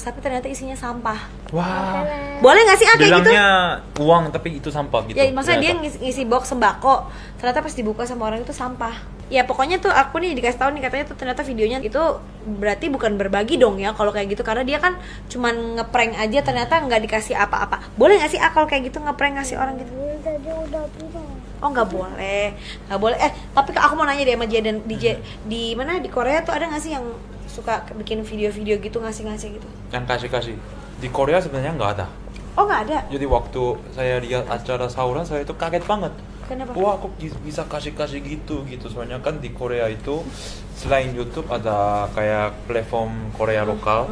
tapi ternyata isinya sampah. Wah. Boleh nggak sih kayak gitu? Bilangnya uang tapi itu sampah gitu. Ya maksudnya dia ngisi box sembako, ternyata pas dibuka sama orang itu sampah. Ya pokoknya tuh aku nih dikasih tahu nih, katanya tuh ternyata videonya itu berarti bukan berbagi dong ya kalau kayak gitu, karena dia kan cuman ngeprank aja, ternyata nggak dikasih apa-apa. Boleh nggak sih kalau kayak gitu ngeprank ngasih orang gitu? Oh nggak boleh, nggak boleh. Tapi aku mau nanya deh sama Jaden, di mana di Korea tuh ada nggak sih yang suka bikin video-video gitu ngasih-ngasih gitu? Yang kasih-kasih di Korea sebenarnya nggak ada. Oh nggak ada? Jadi waktu saya lihat acara sahuran saya itu kaget banget. Kenapa? Wah, aku bisa kasih-kasih gitu. Soalnya kan di Korea itu selain YouTube ada kayak platform Korea lokal,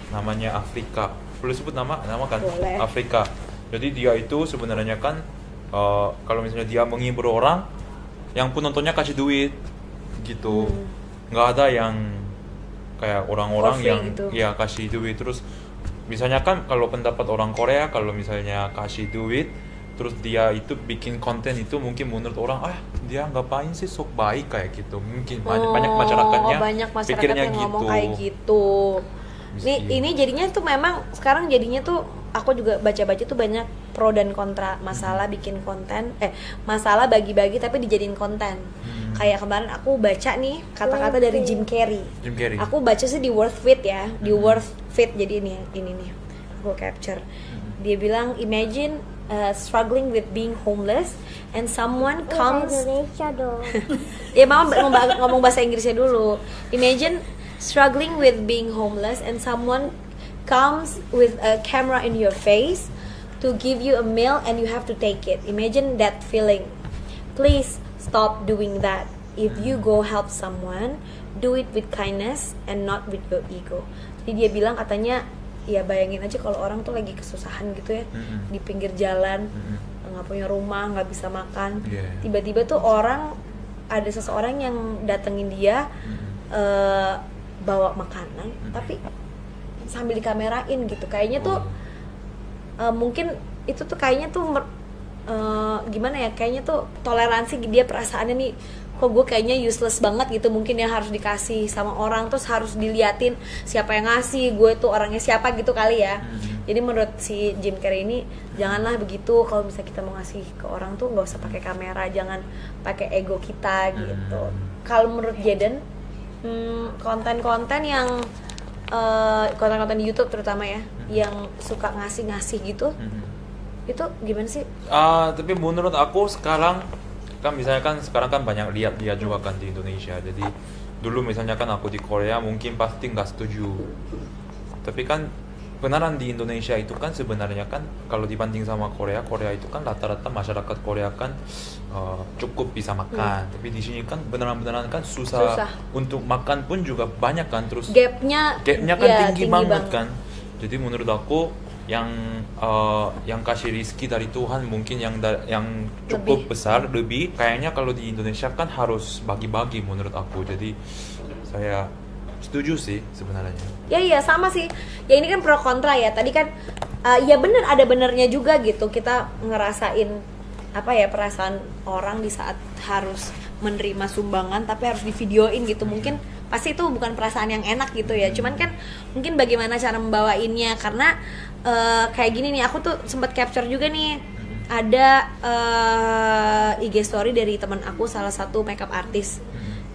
namanya Afrika. Boleh sebut nama kan? Boleh. Afrika. Jadi dia itu sebenarnya kan kalau misalnya dia menghibur orang, yang penontonnya kasih duit gitu. Nggak ada yang kayak orang-orang yang gitu. Ya kasih duit. Terus misalnya kan kalau pendapat orang Korea, kalau misalnya kasih duit terus dia itu bikin konten itu mungkin menurut orang dia ngapain sih, sok baik kayak gitu, mungkin banyak masyarakatnya banyak masyarakat pikirnya yang gitu. ngomong kayak gitu. Ini jadinya tuh memang sekarang jadinya tuh aku juga baca-baca tuh banyak pro dan kontra masalah bikin konten, masalah bagi-bagi tapi dijadiin konten. Kayak kemarin aku baca nih kata-kata dari Jim Carrey. Aku baca sih di Worth Fit ya, di Worth Fit. Jadi ini nih aku capture. Dia bilang imagine struggling with being homeless and someone comes. Indonesia dong. Ya mama ngomong bahasa Inggrisnya dulu. Imagine struggling with being homeless and someone comes with a camera in your face to give you a meal and you have to take it. Imagine that feeling. Please stop doing that. If you go help someone, do it with kindness and not with your ego. Jadi dia bilang katanya, ya bayangin aja kalau orang tuh lagi kesusahan gitu ya, di pinggir jalan, nggak punya rumah, nggak bisa makan, tiba-tiba tuh ada seseorang yang datengin dia, bawa makanan, tapi sambil dikamerain gitu. Kayaknya tuh mungkin itu tuh kayaknya tuh gimana ya, kayaknya tuh toleransi dia, perasaannya nih, kok gue kayaknya useless banget gitu, mungkin yang harus dikasih sama orang, terus harus diliatin siapa yang ngasih, gue tuh orangnya siapa gitu kali ya. Jadi menurut si Jim Carrey ini, janganlah begitu. Kalau misalnya kita mau ngasih ke orang tuh nggak usah pakai kamera, jangan pakai ego kita gitu. Kalau menurut Jaden, konten-konten yang konten-konten di YouTube terutama ya, yang suka ngasih-ngasih gitu, itu gimana sih? Tapi menurut aku sekarang kan misalnya kan sekarang kan banyak lihat juga kan di Indonesia. Jadi dulu misalnya kan aku di Korea mungkin pasti nggak setuju. Tapi kan benaran di Indonesia itu kan sebenarnya kan kalau dibanding sama Korea itu kan rata-rata masyarakat Korea kan cukup bisa makan. Tapi di sini kan beneran kan susah untuk makan pun juga banyak kan, terus gapnya kan ya, tinggi banget kan. Jadi menurut aku yang kasih rezeki dari Tuhan mungkin yang cukup besar lebih kayaknya kalau di Indonesia kan harus bagi-bagi menurut aku. Jadi saya setuju sih sebenarnya. Ya sama sih. Ya ini kan pro kontra ya. Tadi kan ya bener, ada benernya juga gitu. Kita ngerasain perasaan orang di saat harus menerima sumbangan tapi harus divideoin gitu. Mungkin pasti itu bukan perasaan yang enak gitu ya. Cuman kan mungkin bagaimana cara membawainnya, karena kayak gini nih, aku tuh sempat capture juga nih, ada IG story dari teman aku, salah satu makeup artist.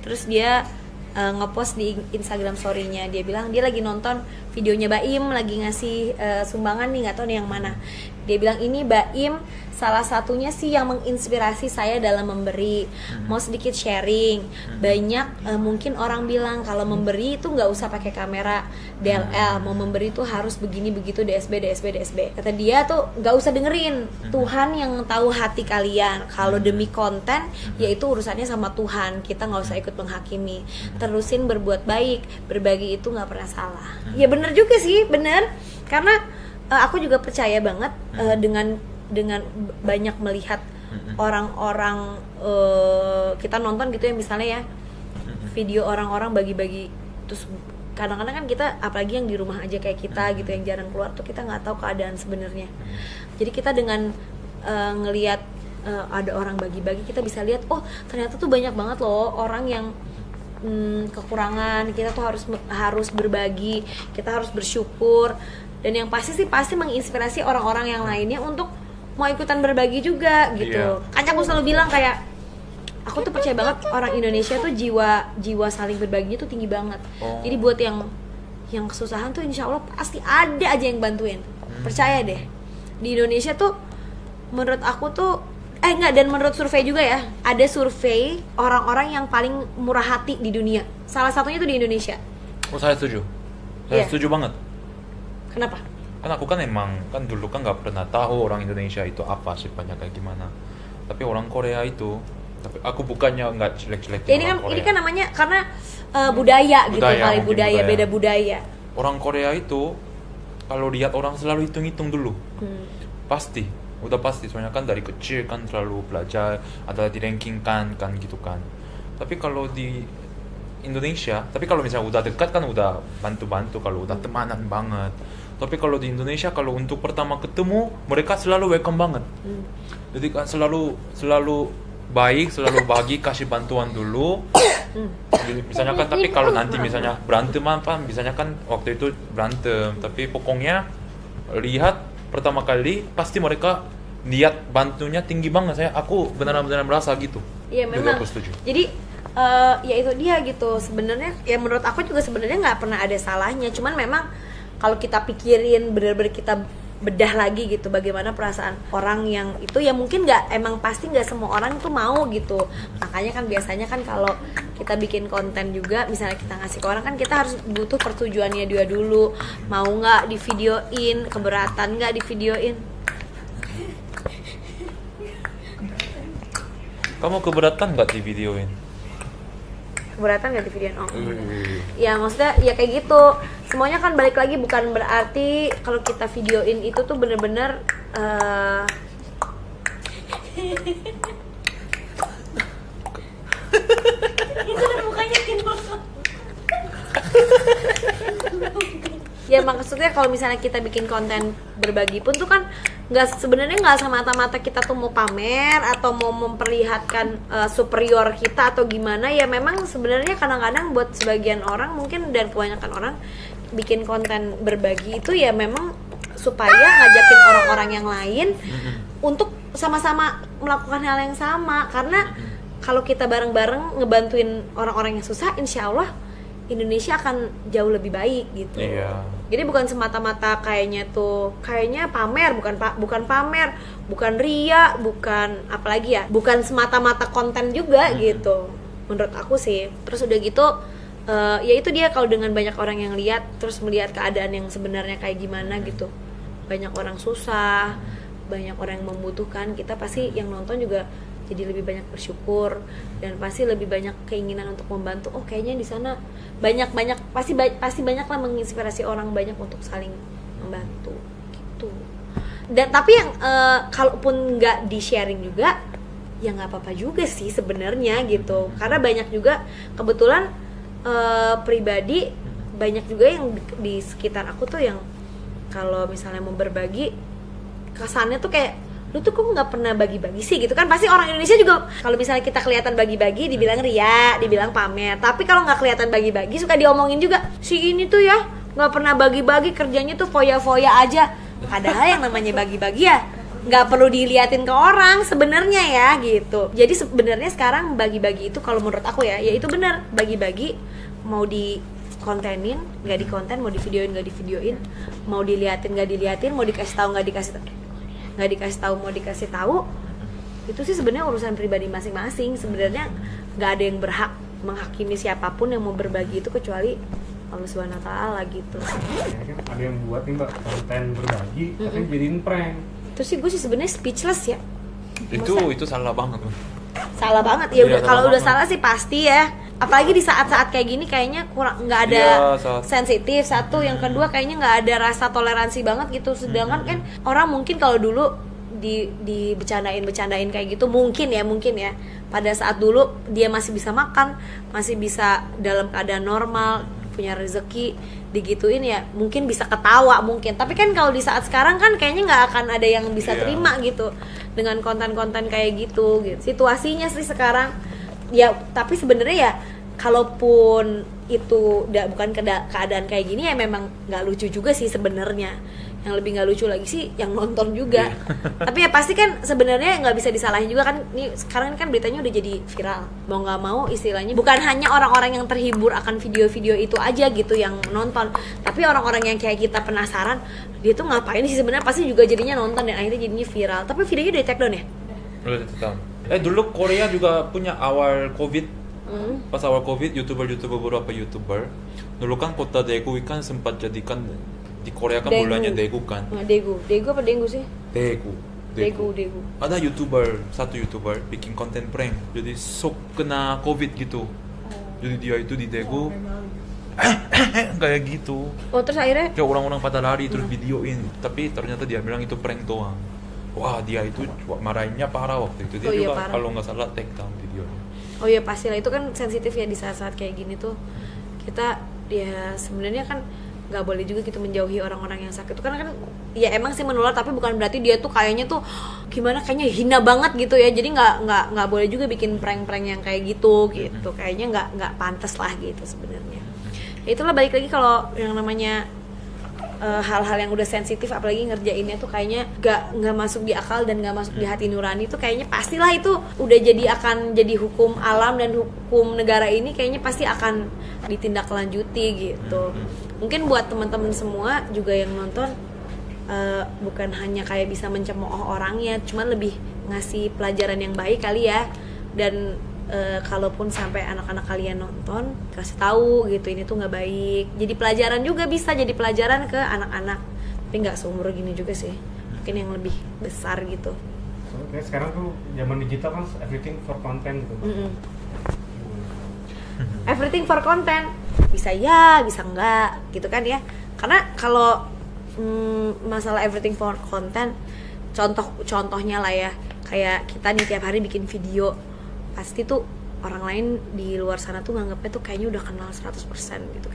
Terus dia ngepost di Instagram story-nya, dia bilang dia lagi nonton videonya Baim lagi ngasih sumbangan nih, nggak tahu nih yang mana. Dia bilang ini Baim salah satunya sih yang menginspirasi saya dalam memberi. Mau sedikit sharing, banyak mungkin orang bilang kalau memberi itu nggak usah pakai kamera DLL, mau memberi itu harus begini begitu, DSB. Kata dia tuh nggak usah dengerin, Tuhan yang tahu hati kalian. Kalau demi konten, yaitu urusannya sama Tuhan, kita nggak usah ikut menghakimi. Terusin berbuat baik, berbagi itu nggak pernah salah. Ya bener juga sih, bener, karena aku juga percaya banget dengan banyak melihat orang-orang, kita nonton gitu ya misalnya ya, video orang-orang bagi-bagi, terus kadang-kadang kan kita apalagi yang di rumah aja kayak kita gitu yang jarang keluar tuh, kita nggak tahu keadaan sebenarnya. Jadi kita dengan ngelihat ada orang bagi-bagi, kita bisa lihat oh ternyata tuh banyak banget loh orang yang kekurangan, kita tuh harus berbagi, kita harus bersyukur, dan yang pasti sih pasti menginspirasi orang-orang yang lainnya untuk mau ikutan berbagi juga gitu. Kan aku selalu bilang kayak aku tuh percaya banget orang Indonesia tuh jiwa saling berbaginya tuh tinggi banget. Jadi buat yang kesusahan tuh insya Allah pasti ada aja yang bantuin. Percaya deh, di Indonesia tuh menurut aku tuh dan menurut survei juga ya, ada survei orang-orang yang paling murah hati di dunia. Salah satunya tuh di Indonesia. Saya setuju. Saya setuju banget. Kenapa? Kan aku kan emang kan dulu kan nggak pernah tahu orang Indonesia itu apa sifatnya kayak gimana. Tapi orang Korea itu, tapi aku bukannya nggak jelek-jelek. Ini kan namanya karena budaya gitu kali, budaya beda budaya. Orang Korea itu kalau lihat orang selalu hitung-hitung dulu. Pasti. Udah pasti, soalnya kan dari kecil kan selalu belajar, ada di ranking kan gitu kan. Tapi kalau di Indonesia, tapi kalau misalnya udah dekat kan udah bantu-bantu, kalau udah temanan banget. Tapi kalau di Indonesia, kalau untuk pertama ketemu, mereka selalu welcome banget. Jadi kan selalu baik, selalu bagi, kasih bantuan dulu. Jadi, misalnya kan, tapi kalau nanti misalnya berantem apa, misalnya kan waktu itu berantem, tapi pokoknya lihat pertama kali pasti mereka niat bantunya tinggi banget. Aku benar-benar merasa gitu. Iya memang. Aku setuju. Jadi ya itu dia gitu. Sebenarnya ya menurut aku juga sebenarnya nggak pernah ada salahnya. Cuman memang kalau kita pikirin benar-benar kita bedah lagi gitu bagaimana perasaan orang yang itu ya mungkin emang pasti nggak semua orang itu mau gitu. Makanya kan biasanya kan kalau kita bikin konten juga misalnya kita ngasih ke orang kan kita harus butuh persetujuannya dia dulu, mau nggak divideoin, keberatan nggak divideoin. Kamu keberatan nggak divideoin? Keberatan nggak divideoin? Ya maksudnya ya kayak gitu. Semuanya kan balik lagi bukan berarti kalau kita videoin itu tuh bener-bener itu kan mukanya ya maksudnya kalau misalnya kita bikin konten berbagi pun tuh kan sebenarnya nggak semata-mata kita tuh mau pamer atau mau memperlihatkan superior kita atau gimana. Ya memang sebenarnya kadang-kadang buat sebagian orang mungkin dan kebanyakan orang bikin konten berbagi itu ya memang supaya ngajakin orang-orang yang lain untuk sama-sama melakukan hal yang sama. Karena kalau kita bareng-bareng ngebantuin orang-orang yang susah, insya Allah Indonesia akan jauh lebih baik gitu. Jadi bukan semata-mata kayaknya pamer, bukan pamer, bukan ria, bukan apalagi ya, bukan semata-mata konten juga gitu. Menurut aku sih. Terus udah gitu ya itu dia, kalau dengan banyak orang yang lihat terus melihat keadaan yang sebenarnya kayak gimana gitu, banyak orang susah, banyak orang yang membutuhkan, kita pasti yang nonton juga jadi lebih banyak bersyukur dan pasti lebih banyak keinginan untuk membantu. Oh kayaknya di sana banyak pasti banyak lah menginspirasi orang banyak untuk saling membantu gitu. Dan tapi yang kalaupun nggak di sharing juga ya nggak apa-apa juga sih sebenarnya gitu, karena banyak juga kebetulan pribadi banyak juga yang di sekitar aku tuh yang kalau misalnya mau berbagi kesannya tuh kayak lu tuh kok nggak pernah bagi-bagi sih gitu kan. Pasti orang Indonesia juga kalau misalnya kita kelihatan bagi-bagi dibilang ria, dibilang pamer. Tapi kalau nggak kelihatan bagi-bagi suka diomongin juga, si ini tuh ya nggak pernah bagi-bagi, kerjanya tuh foya-foya aja. Padahal yang namanya bagi-bagi ya nggak perlu diliatin ke orang sebenarnya ya gitu. Jadi sebenarnya sekarang bagi-bagi itu kalau menurut aku ya itu benar. Bagi-bagi mau di kontenin nggak di konten, mau di videoin nggak di videoin, mau diliatin nggak diliatin, mau dikasih tahu nggak dikasih tahu, mau dikasih tahu, itu sih sebenarnya urusan pribadi masing-masing. Sebenarnya nggak ada yang berhak menghakimi siapapun yang mau berbagi itu kecuali Allah Subhanahu Wa Taala gitu. Ada yang buat nih Mbak konten berbagi tapi jadiin prank. Terus sih gue sih sebenarnya speechless ya. Itu salah banget. Salah banget ya. Udah kalau udah salah sih pasti ya. Apalagi di saat-saat kayak gini kayaknya kurang, nggak ada sensitif satu, yang kedua kayaknya nggak ada rasa toleransi banget gitu. Sedangkan kan orang mungkin kalau dulu di bercandain kayak gitu mungkin ya pada saat dulu dia masih bisa makan, masih bisa dalam keadaan normal, punya rezeki, digituin ya mungkin bisa ketawa mungkin. Tapi kan kalau di saat sekarang kan kayaknya nggak akan ada yang bisa terima gitu dengan konten-konten kayak gitu. Situasinya sih sekarang ya. Tapi sebenarnya ya kalaupun itu bukan keadaan kayak gini ya memang nggak lucu juga sih sebenarnya. Yang lebih nggak lucu lagi sih yang nonton juga. Tapi ya pasti kan sebenarnya nggak bisa disalahin juga kan. Nih sekarang kan beritanya udah jadi viral. Mau nggak mau istilahnya bukan hanya orang-orang yang terhibur akan video-video itu aja gitu yang nonton, tapi orang-orang yang kayak kita penasaran dia tuh ngapain sih sebenarnya, pasti juga jadinya nonton dan akhirnya jadinya viral. Tapi videonya udah di take down ya? Udah ditang. Dulu Korea juga punya awal COVID. Pas awal COVID beberapa YouTuber dulu kan kota Daegu kan sempat jadikan di Korea kan bulannya Daegu kan. Daegu apa Daegu sih? Daegu. Ada satu YouTuber bikin konten prank. Jadi sok kena COVID gitu. Jadi dia itu di Daegu kayak gitu. Oh terus akhirnya? Kayak orang-orang pada lari terus videoin. Tapi ternyata dia bilang itu prank doang. Wah dia itu marahinnya parah waktu itu. Dia juga kalau nggak salah take down videonya. Oh iya pastilah, itu kan sensitif ya di saat-saat kayak gini tuh. Kita ya sebenarnya kan nggak boleh juga gitu menjauhi orang-orang yang sakit itu karena kan ya emang sih menular, tapi bukan berarti dia tuh kayaknya tuh gimana, kayaknya hina banget gitu ya. Jadi nggak boleh juga bikin prank-prank yang kayak gitu kayaknya nggak pantas lah gitu sebenarnya. Ya itulah, balik lagi kalau yang namanya hal-hal yang udah sensitif apalagi ngerjainnya tuh kayaknya nggak masuk di akal dan nggak masuk di hati nurani tuh kayaknya pastilah itu udah akan jadi hukum alam dan hukum negara ini kayaknya pasti akan ditindaklanjuti gitu. Mungkin buat teman-teman semua juga yang nonton bukan hanya kayak bisa mencemooh orangnya, cuman lebih ngasih pelajaran yang baik kali ya. Dan kalaupun sampai anak-anak kalian nonton, kasih tahu gitu ini tuh nggak baik. Jadi pelajaran juga, bisa jadi pelajaran ke anak-anak. Tapi nggak seumur gini juga sih, mungkin yang lebih besar gitu. Soalnya sekarang tuh zaman digital kan everything for content gitu. Everything for content, bisa ya, bisa enggak gitu kan ya. Karena kalau masalah everything for content, contohnya lah ya, kayak kita nih tiap hari bikin video, pasti tuh orang lain di luar sana tuh nganggapnya tuh kayaknya udah kenal 100% gitu.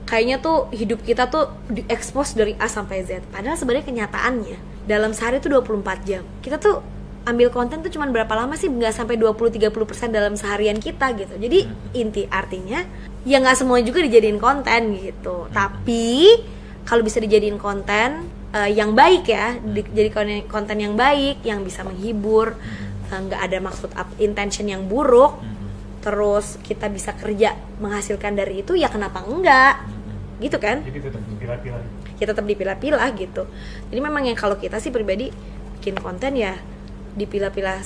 Kayaknya tuh hidup kita tuh diekspos dari A sampai Z. Padahal sebenarnya kenyataannya dalam sehari tuh 24 jam. Kita tuh ambil konten tuh cuman berapa lama sih? Nggak sampai 20-30% dalam seharian kita gitu. Jadi artinya ya nggak semua juga dijadiin konten gitu. Tapi kalau bisa dijadiin konten yang baik ya, jadi konten yang baik, yang bisa menghibur, nggak ada maksud intention yang buruk, terus kita bisa kerja menghasilkan dari itu, ya kenapa enggak gitu kan? Jadi tetap dipilah-pilah. Ya tetap dipilah-pilah gitu. Jadi memang yang kalau kita sih pribadi bikin konten ya dipilah-pilah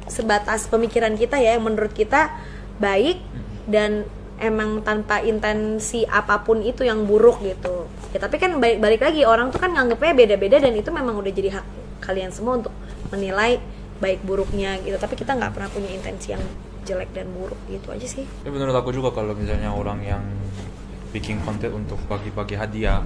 sebatas pemikiran kita ya, yang menurut kita baik dan emang tanpa intensi apapun itu yang buruk gitu. Ya tapi kan balik lagi, orang tuh kan nganggepnya beda-beda dan itu memang udah jadi hak kalian semua untuk menilai baik buruknya gitu. Tapi kita nggak pernah punya intensi yang jelek dan buruk gitu aja sih. Ya menurut aku juga kalau misalnya orang yang bikin konten untuk bagi-bagi hadiah,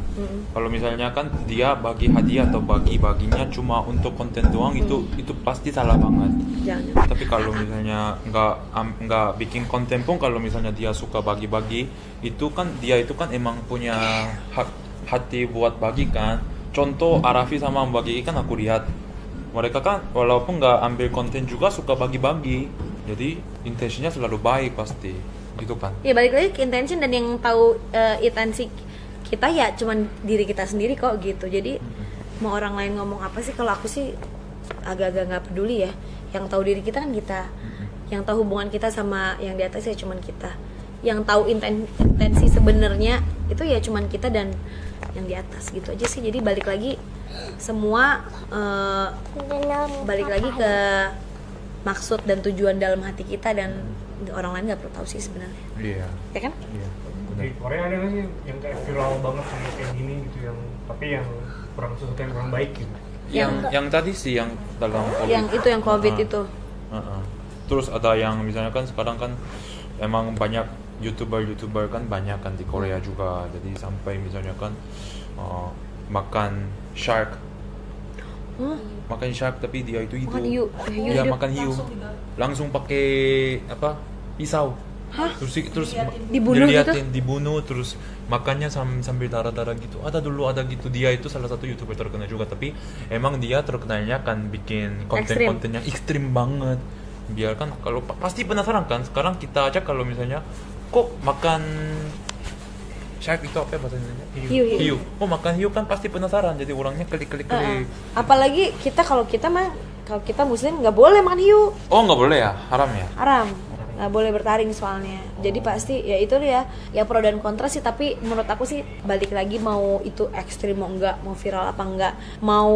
kalau misalnya kan dia bagi hadiah atau bagi-baginya cuma untuk konten doang, itu pasti salah banget. Jangan. Tapi kalau misalnya nggak bikin konten pun, kalau misalnya dia suka bagi-bagi, itu kan dia itu kan emang punya hati buat bagi kan. Contoh Arafi sama Mbak Gigi kan aku lihat, mereka kan walaupun nggak ambil konten juga suka bagi-bagi, jadi intensinya selalu baik pasti gitu kan. Ya balik lagi ke intention, dan yang tahu intensi kita ya cuman diri kita sendiri kok gitu. Jadi mau orang lain ngomong apa sih, kalau aku sih agak-agak nggak peduli ya. Yang tahu diri kita kan kita, yang tahu hubungan kita sama yang di atas ya cuman kita, yang tahu intensi sebenarnya itu ya cuman kita dan yang di atas gitu aja sih. Jadi balik lagi semua balik lagi ke maksud dan tujuan dalam hati kita, dan orang lain nggak perlu tahu sih sebenarnya. Iya. Ya kan? Iya. Di Korea ada nggak sih yang kayak viral banget sama kayak gini gitu, yang tapi yang kurang sesuatu yang kurang baik gitu? Yang tadi sih yang dalam COVID. Yang itu yang COVID itu. Terus ada yang misalnya kan sekarang kan emang banyak YouTuber kan banyak kan di Korea juga. Jadi sampai misalnya kan makan shark. Makan shark tapi dia itu Makan hiu. Iya, makan hiu. Langsung pakai apa? Pisau. Hah? Terus Dibunuh diliatin, gitu? dibunuh, terus makannya sambil darah-darah gitu. Ada gitu. Dia itu salah satu YouTuber terkenal juga, tapi emang dia terkenalnya kan bikin konten-konten yang ekstrim banget. biarkan. Kalau pasti penasaran kan, sekarang kita aja kalau misalnya kok makan shark itu apa ya bahasa Indonesia? Hiu. Oh makan hiu kan pasti penasaran, jadi orangnya klik. Apalagi kalau kita muslim nggak boleh makan hiu, Oh nggak boleh ya, haram ya? haram, nggak boleh bertaring soalnya. Jadi pasti ya itu ya pro dan kontra sih. Tapi menurut aku sih balik lagi, mau itu ekstrim mau enggak, mau viral apa enggak, mau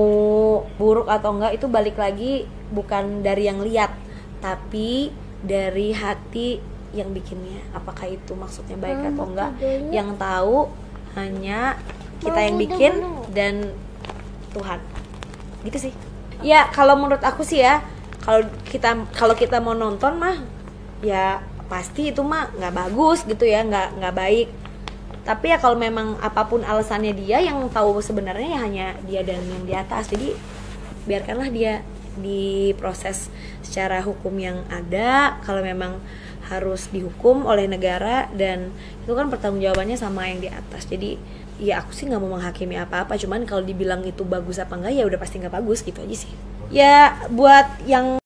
buruk atau enggak, itu balik lagi bukan dari yang lihat, tapi dari hati yang bikinnya. Apakah itu maksudnya baik atau enggak, yang tahu hanya kita yang bikin dan Tuhan. Gitu sih. Ya kalau menurut aku sih ya, kalau kita mau nonton mah ya pasti itu mah nggak bagus gitu ya, nggak baik. Tapi ya kalau memang apapun alasannya, dia yang tahu sebenarnya ya hanya dia dan yang di atas. Jadi biarkanlah dia diproses secara hukum yang ada. Kalau memang harus dihukum oleh negara, dan itu kan pertanggungjawabannya sama yang di atas. Jadi ya aku sih nggak mau menghakimi apa-apa, cuman kalau dibilang itu bagus apa enggak, ya udah pasti nggak bagus gitu aja sih. Ya buat yang